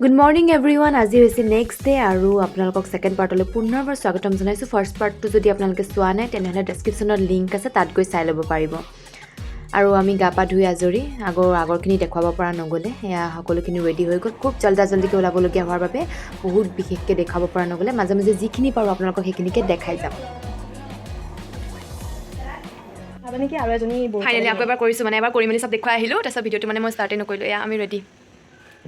Good morning everyone. আজি হৈছে next day আৰু আপোনালোকক সেকেন্ড পাৰ্টলৈ পুনৰবাৰ স্বাগতম জনাইছোঁ। ফাৰ্ষ্ট পাৰ্টটো যদি আপোনালোকে চোৱা নাই তেনেহ'লে ডেছক্ৰিপশ্যনত লিংক আছে, তাত গৈ চাই ল'ব পাৰিব। আৰু আমি গা পা ধুই আজৰি আগৰখিনি দেখুৱাব পৰা নগ'লে, এয়া সকলোখিনি ৰেডি হৈ গ'ল। খুব জল্দিকৈ ওলাবলগীয়া হোৱাৰ বাবে বহুত বিশেষকৈ দেখাব পৰা নগ'লে, মাজে মাজে যিখিনি পাৰোঁ আপোনালোকক সেইখিনিকে দেখাই যাম। ফাইনেলি আকৌ এবাৰ কৰিছোঁ, মানে এবাৰ কৰি মেলি চব দেখুৱাই আহিলোঁ। তাৰপিছত ভিডিঅ'টো মানে মই ষ্টাৰ্টেই নকৰিলোঁ। এয়া আমি ৰেডি।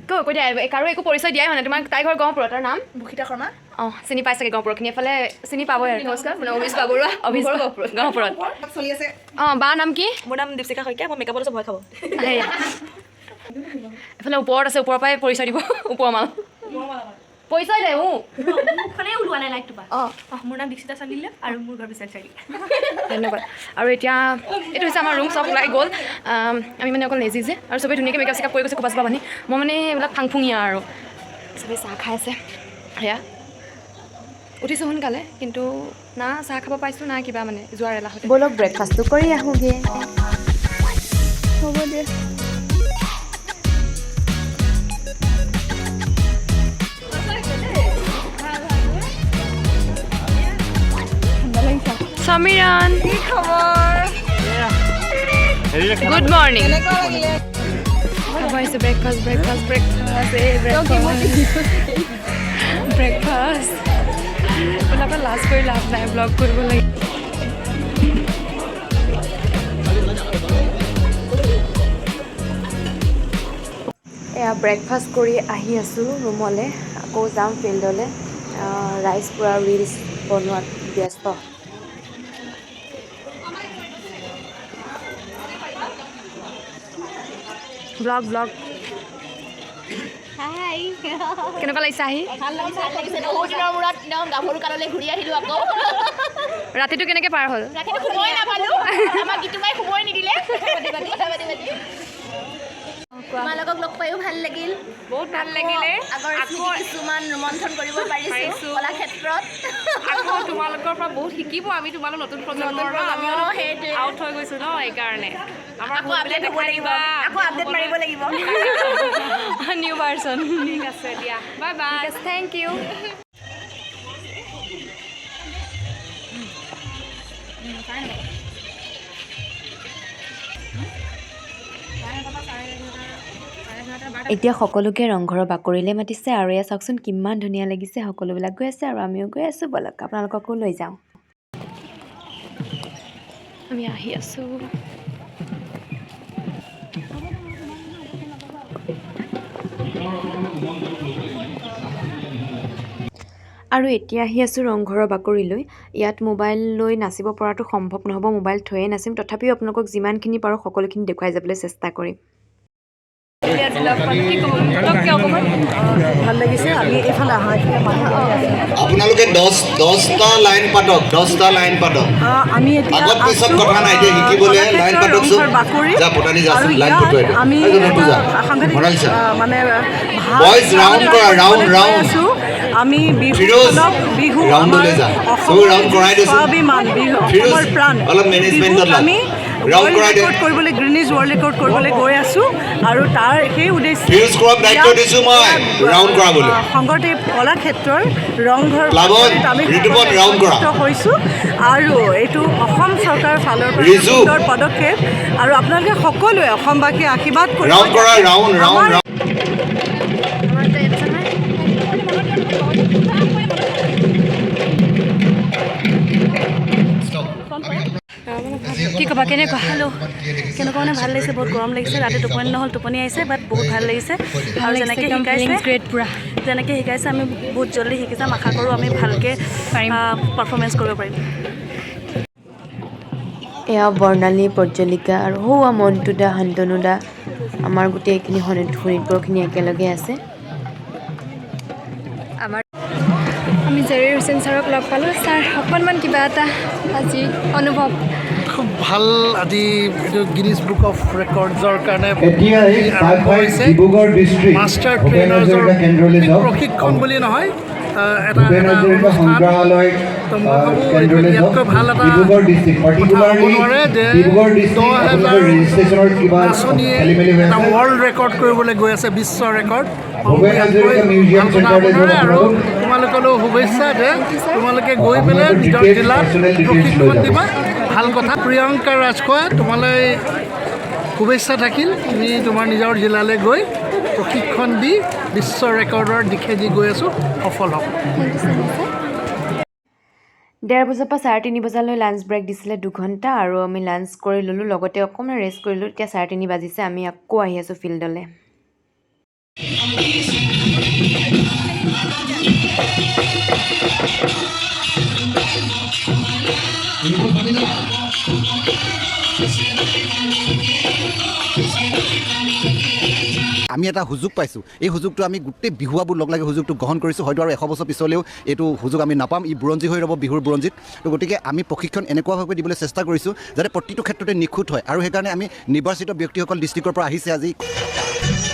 কৈ দিয়া, কাৰো একো পৰিচয় দিয়াই মানে। তোমাৰ তাইৰ ঘৰ গহপুৰত, তাৰ নাম বুখিতা শৰ্মা। অঁ, চিনি পাই চাগে গহপুৰখিনি, এফালে চিনি পাবই আৰু। নমস্কাৰ, মোৰ নাম অভিজ বাবৰুৱা, গহপুৰত। চলি আছে। অঁ, বাৰ নাম কি? মোৰ নাম দীপশিখা শইকীয়া, মই মেকআপত ভয় খাব। সেয়া এফালে ওপৰত আছে, ওপৰৰ পৰাই পৰিচয় দিব। ওপৰ মাল পৰিচয় দে। ওলোৱা নাই লাইটটো পৰা। অঁ, মোৰ নাম দীক্ষিতা চান্দিল্য আৰু মোৰ ঘৰ বিচাৰ চাৰি। ধন্যবাদ। আৰু এতিয়া এইটো হৈছে আমাৰ ৰুম, চব ওলাই গ'ল। আমি মানে অকল নেজি যে, আৰু চবেই ধুনীয়াকৈ মেকআপ চেকআপ কৰি গৈছে, খোপা চোপা বান্ধি। মই মানে এইবিলাক ফাংফুঙীয়া আৰু চবেই চাহ খাই আছে। সেয়া উঠিছোঁ সোনকালে, কিন্তু না চাহ খাব পাইছোঁ না কিবা, মানে যোৱাৰ এলাহতে। ব'লক ব্ৰেকফাষ্টটো কৰি আহোঁগৈ। হ'ব দে। সমীৰণ, কি খবৰ? Good morning. খাব আহিছোঁ ব্ৰেকফাষ্ট। আপোনালোকে লাজ কৰি লাভ নাই, ব্লগ কৰিব লাগে। এয়া ব্ৰেকফাষ্ট কৰি আহি আছোঁ ৰুমলৈ, আকৌ যাম ফিল্ডলৈ। ৰাইজ পূৰা ৰিলছ বনোৱাত ব্যস্ত। ব্লগ হাই, কেনেকুৱা লাগিছে আহি? ভাল লাগিছে। বহুত দিনৰ মূৰত একদম গাভৰু কাললৈ ঘূৰি আহিলোঁ আকৌ। ৰাতিটো কেনেকৈ পাৰ হ'ল? ৰাতিটো শুবই নাপালোঁ, আমাক গীতুমাই শুবই নিদিলে। তোমালোকক লগ পায়ো ভাল লাগিল, বহুত ভাল লাগিলে। আগৰ স্মৃতি কিছুমান ৰোমন্থন কৰিব পাৰিছোঁ কলাক্ষেত্ৰত। আকৌ তোমালোকৰ পৰা বহুত শিকিব আমি, তোমালোক নতুন প্ৰজন্মৰ আমিও সেইটোৱে আউট হৈ গৈছোঁ ন, সেইকাৰণে আকৌ আপডেট হ'ব লাগিব, আকৌ আপডেট মাৰিব লাগিব। New version. ঠিক আছে দিয়া, বাই বাই। Thank U. এতিয়া সকলোকে ৰংঘৰৰ বাকৰিলৈ মাতিছে, আৰু এয়া চাওকচোন কিমান ধুনীয়া লাগিছে। সকলোবিলাক গৈ আছে আৰু আমিও গৈ আছোঁ। ব'লক আপোনালোককো লৈ যাওঁ। আমি আহি আছোঁ। আৰু এতিয়া আহি আছোঁ ৰংঘৰৰ বাকৰিলৈ। ইয়াত মোবাইল লৈ নাচিব পৰাটো সম্ভৱ নহ'ব, মোবাইল থৈয়ে নাচিম। তথাপিও আপোনালোকক যিমানখিনি পাৰোঁ সকলোখিনি দেখুৱাই যাবলৈ চেষ্টা কৰিম। ভাল লাগিছে। আমি এইফালে আপোনালোকে 10টা লাইন পাতক, 10টা লাইন পাতক। আমি এতিয়া আগত পিছত কথা নাই, এতিয়া শিকিবলৈ লাইন পাতকচোন। যা পটানি যা, লাইন পটোৱাই দে। আমি মনালিছা, মানে বয়জ ৰাউণ্ড কৰা, ৰাউণ্ড আমি ফিৰোজ বিহু ৰাউণ্ডলৈ যা, চব ৰাউণ্ড কৰাই দেচোন। ফিৰোজ অলপ মেনেজমেণ্টত লাগ, ৰাউণ্ড কৰাই দে। কৰিবলৈ গ্ৰিনিজ ৱৰ্ল্ড ৰেকৰ্ড কৰিবলৈ গৈ আছোঁ, আৰু তাৰ সেই উদ্দেশ্যে ফিৰোজ কৰক দায়িত্ব দিছোঁ মই ৰাউণ্ড কৰাবলৈ। শংকৰদেৱ কলাক্ষেত্ৰৰ ৰংঘৰ আমি ঋতুপন ৰাউণ্ড কৰা হৈছোঁ, আৰু এইটো অসম চৰকাৰৰ ফালৰ পৰা ৰিজু সুন্দৰ পদক্ষেপ, আৰু আপোনালোকে সকলোৱে অসমবাসীয়ে আশীৰ্বাদ কৰিব। ৰাউণ্ড কৰা, ৰাউণ্ড ৰাউণ্ড ৰাউণ্ড। কি ক'বা, কেনেকুৱা? হেল্ল', কেনেকুৱা মানে ভাল লাগিছে, বহুত গৰম লাগিছে, ৰাতি টোপনি নহ'ল, টোপনি আহিছে, বাট বহুত ভাল লাগিছে। আৰু যেনেকৈ শিকাইছে আমি বহুত জল্দি শিকি যাম। আশা কৰোঁ আমি ভালকৈ পাৰফৰ্মেঞ্চ কৰিব পাৰিম। এয়া বৰ্ণালী, পৰ্যলিকা আৰু সৌৱা মণ্টুদা, শান্তনুদা, আমাৰ গোটেইখিনি শোণিতপুৰখিনি একেলগে আছে। আমি জেৰি হুছেইন ছাৰক লগ পালোঁ। ছাৰ, অকণমান কিবা এটা আজি অনুভৱ? খুব ভাল। আজি এইটো গিনিজ বুক অফ ৰেকৰ্ডছৰ কাৰণে আৰম্ভ হৈছে। মাষ্টাৰ ট্ৰেইনাৰ্ছৰ প্ৰশিক্ষণ বুলি নহয়, এটা অনুষ্ঠান তো মই ভাবোঁ ইয়াতকৈ ভাল এটা কথা হ'ব নোৱাৰে যে 10,000 নাচনীয়ে এটা ৱৰ্ল্ড ৰেকৰ্ড কৰিবলৈ গৈ আছে বিশ্ব ৰেকৰ্ড আৰু তোমালোকলৈও শুভেচ্ছা যে তোমালোকে গৈ পেলাই নিজৰ জিলাত প্ৰশিক্ষণ দিবা ভাল কথা প্ৰিয়ংকা ৰাজখোৱা তোমালৈ শুভেচ্ছা থাকিল তুমি তোমাৰ নিজৰ জিলালৈ গৈ প্ৰশিক্ষণ দি বিশ্ব ৰেকৰ্ডৰ দিশেদি গৈ আছোঁ সফল হ'ব 1:30 বজাৰ পৰা 3:30 বজালৈ লাঞ্চ ব্ৰেক দিছিলে 2 ঘণ্টা আৰু আমি লাঞ্চ কৰি ল'লোঁ লগতে অকণমান ৰেষ্ট কৰিলোঁ এতিয়া 3:30 বাজিছে আমি আকৌ আহি আছোঁ ফিল্ডলৈ আমি এটা সুযোগ পাইছোঁ এই সুযোগটো আমি গোটেই বিহুৱাবোৰ লগ লাগি সুযোগটো গ্ৰহণ কৰিছোঁ হয়তো আৰু 100 বছৰ পিছলৈও এইটো সুযোগ আমি নাপাম ই বুৰঞ্জী হৈ ৰ'ব বিহুৰ বুৰঞ্জীত তো গতিকে আমি প্ৰশিক্ষণ এনেকুৱাভাৱে দিবলৈ চেষ্টা কৰিছোঁ যাতে প্ৰতিটো ক্ষেত্ৰতে নিখুঁত হয় আৰু সেইকাৰণে আমি নিৰ্বাচিত ব্যক্তিসকল ডিষ্ট্ৰিক্টৰ পৰা আহিছে আজি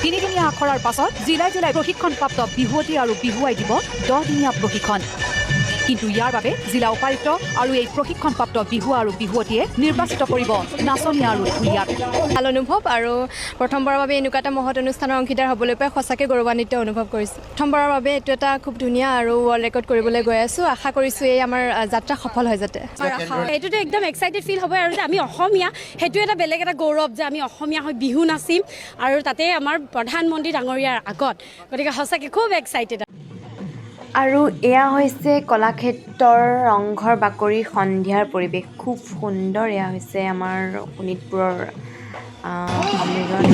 3 দিনীয়া আখৰাৰ পাছত জিলাই জিলাই প্ৰশিক্ষণপ্ৰাপ্ত বিহুৱতী আৰু বিহুৱাই দিব 10 দিনীয়া প্ৰশিক্ষণ কিন্তু ইয়াৰ বাবে জিলা উপায়ুক্ত আৰু এই প্ৰশিক্ষণপ্ৰাপ্ত বিহু আৰু বিহুৱতীয়ে নিৰ্বাচিত কৰিব নাচনী আৰু ঢুলীয়াক ভাল অনুভৱ আৰু প্ৰথমবাৰৰ বাবে এনেকুৱা এটা মহৎ অনুষ্ঠানৰ অংশীদাৰ হ'বলৈ পাই সঁচাকৈ গৌৰৱান্বিত অনুভৱ কৰিছোঁ প্ৰথমবাৰৰ বাবে এইটো এটা খুব ধুনীয়া আৰু ৱৰ্ল্ড ৰেকৰ্ড কৰিবলৈ গৈ আছোঁ আশা কৰিছোঁ এই আমাৰ যাত্ৰা সফল হয় যাতে এইটোতো একদম এক্সাইটেড ফিল হ'ব আৰু যে আমি অসমীয়া সেইটো এটা বেলেগ এটা গৌৰৱ যে আমি অসমীয়া হৈ বিহু নাচিম আৰু তাতে আমাৰ প্ৰধানমন্ত্ৰী ডাঙৰীয়াৰ আগত গতিকে সঁচাকৈ খুব এক্সাইটেড আৰু এয়া হৈছে কলাক্ষেত্ৰৰ ৰংঘৰ বাকৰি সন্ধিয়াৰ পৰিৱেশ খুব সুন্দৰ এয়া হৈছে আমাৰ শোণিতপুৰৰ সন্মিলন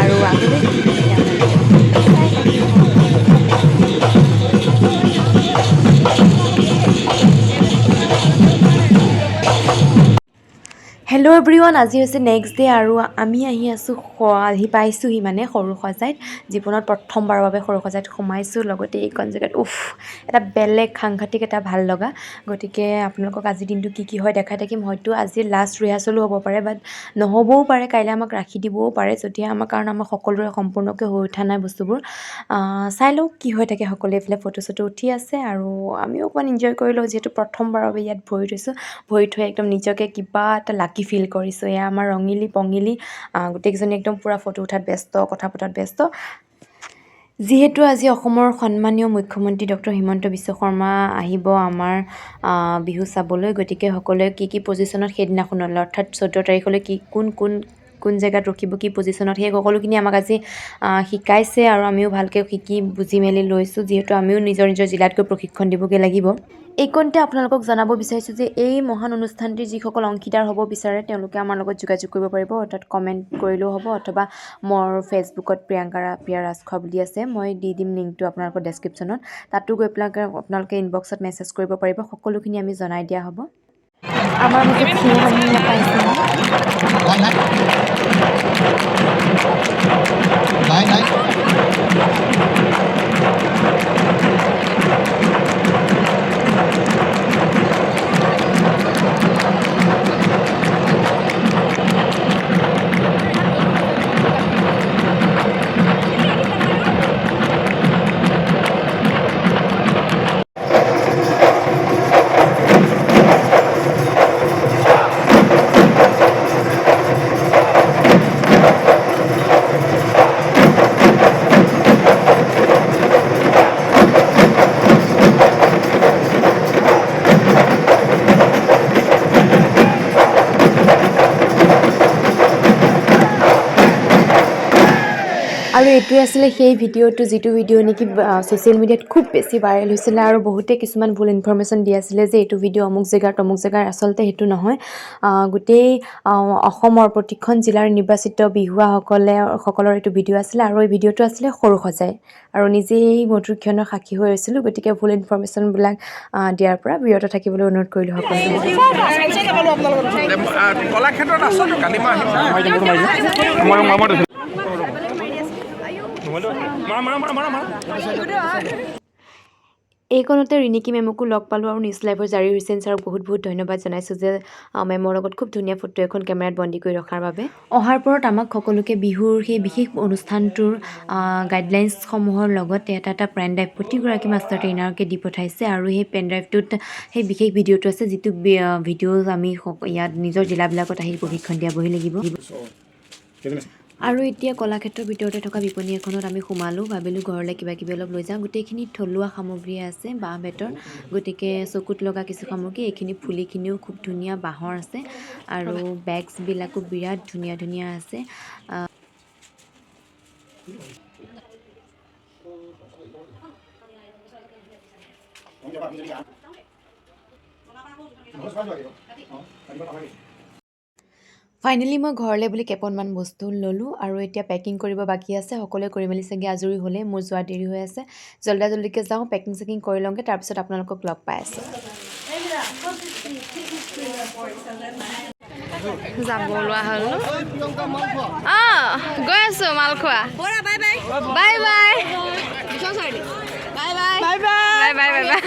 আৰু আগলৈ হেল্ল' এভৰিৱান আজি হৈছে নেক্সট ডে আৰু আমি আহি পাইছোঁহি মানে সৰু সজাইত জীৱনত প্ৰথমবাৰৰ বাবে সৰু সজাইত সোমাইছোঁ লগতে এইখন জেগাত এটা বেলেগ সাংঘাতিক এটা ভাল লগা গতিকে আপোনালোকক আজিৰ দিনটো কি হয় দেখাই থাকিম হয়তো আজি লাষ্ট ৰিহাৰ্চেলো হ'ব পাৰে বাট নহ'বও পাৰে কাইলৈ আমাক ৰাখি দিবও পাৰে যদি কাৰণ আমাৰ সকলোৰে সম্পূৰ্ণকৈ হৈ উঠা নাই বস্তুবোৰ চাই লওঁ কি হৈ থাকে সকলোৱে এইফালে ফটো চটো উঠি আছে আৰু আমিও অকণমান এনজয় কৰি লওঁ যিহেতু প্ৰথমবাৰৰ বাবে ইয়াত ভৰি থৈছোঁ ভৰি থৈ একদম নিজকে কিবা এটা লাকি ফিল কৰিছোঁ এয়া আমাৰ ৰঙিলী পঙিলী গোটেইকেইজনী একদম পূৰা ফটো উঠাত ব্যস্ত কথা পতাত ব্যস্ত যিহেতু আজি অসমৰ সন্মানীয় মুখ্যমন্ত্ৰী ডক্টৰ হিমন্ত বিশ্ব শৰ্মা আহিব আমাৰ বিহু চাবলৈ গতিকে সকলোৱে কি পজিশ্যনত সেইদিনাখনলৈ অৰ্থাৎ 14 তাৰিখলৈ কোন জেগাত ৰখিব কি পজিশ্যনত সেই সকলোখিনি আমাক আজি শিকাইছে আৰু আমিও ভালকৈ শিকি বুজি মেলি লৈছোঁ যিহেতু আমিও নিজৰ জিলাত গৈ প্ৰশিক্ষণ দিবগৈ লাগিব এইকণতে আপোনালোকক জনাব বিচাৰিছোঁ যে এই মহান অনুষ্ঠানটিৰ যিসকল অংশীদাৰ হ'ব বিচাৰে তেওঁলোকে আমাৰ লগত যোগাযোগ কৰিব পাৰিব অৰ্থাৎ কমেণ্ট কৰিলেও হ'ব অথবা মোৰ ফেচবুকত প্ৰিয়া ৰাজখোৱা বুলি আছে মই দি দিম লিংকটো আপোনালোকৰ ডেছক্ৰিপশ্যনত তাতো গৈ পেলাই আপোনালোকে ইনবক্সত মেছেজ কৰিব পাৰিব সকলোখিনি আমি জনাই দিয়া হ'ব আমাৰ মাজত আৰু এইটোৱে আছিলে সেই ভিডিঅ'টো যিটো ভিডিঅ' নেকি ছ'চিয়েল মিডিয়াত খুব বেছি ভাইৰেল হৈছিলে আৰু বহুতে কিছুমান ভুল ইনফৰমেশ্যন দি আছিলে যে এইটো ভিডিঅ' অমুক জেগাৰ আচলতে সেইটো নহয় গোটেই অসমৰ প্ৰতিখন জিলাৰ নিৰ্বাচিত বিহুৱাসকলৰ এইটো ভিডিঅ' আছিলে আৰু এই ভিডিঅ'টো আছিলে সৰু সজাই আৰু নিজেই এই মধুৰ ক্ষণৰ সাক্ষী হৈ আছিলোঁ গতিকে ভুল ইনফৰমেশ্যনবিলাক দিয়াৰ পৰা বিৰত থাকিবলৈ অনুৰোধ কৰিলোঁ সকলোকে এইকণতে ৰিণিকী মেমকো লগ পালোঁ আৰু নিউজ লাইভৰ জাৰি হুছেইন ছাৰক বহুত বহুত ধন্যবাদ জনাইছোঁ যে মেমৰ লগত খুব ধুনীয়া ফটো এখন কেমেৰাত বন্দী কৰি ৰখাৰ বাবে অহাৰ পৰত আমাক সকলোকে বিহুৰ সেই বিশেষ অনুষ্ঠানটোৰ গাইডলাইনছসমূহৰ লগতে এটা পেন ড্ৰাইভ প্ৰতিগৰাকী মাষ্টাৰ ট্ৰেইনাৰকে দি পঠাইছে আৰু সেই পেন ড্ৰাইভটোত সেই বিশেষ ভিডিঅ'টো আছে যিটো ভিডিঅ' আমি ইয়াত নিজৰ জিলাবিলাকত আহি প্ৰশিক্ষণ দিয়াবহি লাগিব আৰু এতিয়া কলাক্ষেত্ৰৰ ভিতৰতে থকা বিপণী এখনত আমি সোমালোঁ ভাবিলোঁ ঘৰলৈ কিবা কিবি অলপ লৈ যাওঁ গোটেইখিনি থলুৱা সামগ্ৰী আছে বাঁহ বেতৰ গতিকে চকুত লগা কিছু সামগ্ৰী এইখিনি ফুলিখিনিও খুব ধুনীয়া বাঁহৰ আছে আৰু বেগছবিলাকো বিৰাট ধুনীয়া ধুনীয়া আছে ফাইনেলি মই ঘৰলৈ বুলি কেইপনমান বস্তু ল'লোঁ আৰু এতিয়া পেকিং কৰিব বাকী আছে সকলোৱে কৰি মেলি চাগে আজৰি হ'লে মোৰ যোৱা দেৰি হৈ আছে জল্দিকৈ যাওঁ পেকিং চেকিং কৰি লওঁগৈ তাৰপিছত আপোনালোকক লগ পাই আছোঁ যাব ওলোৱা হ'ল গৈ আছোঁ মালখোৱা bye bye bye bye bye bye bye bye bye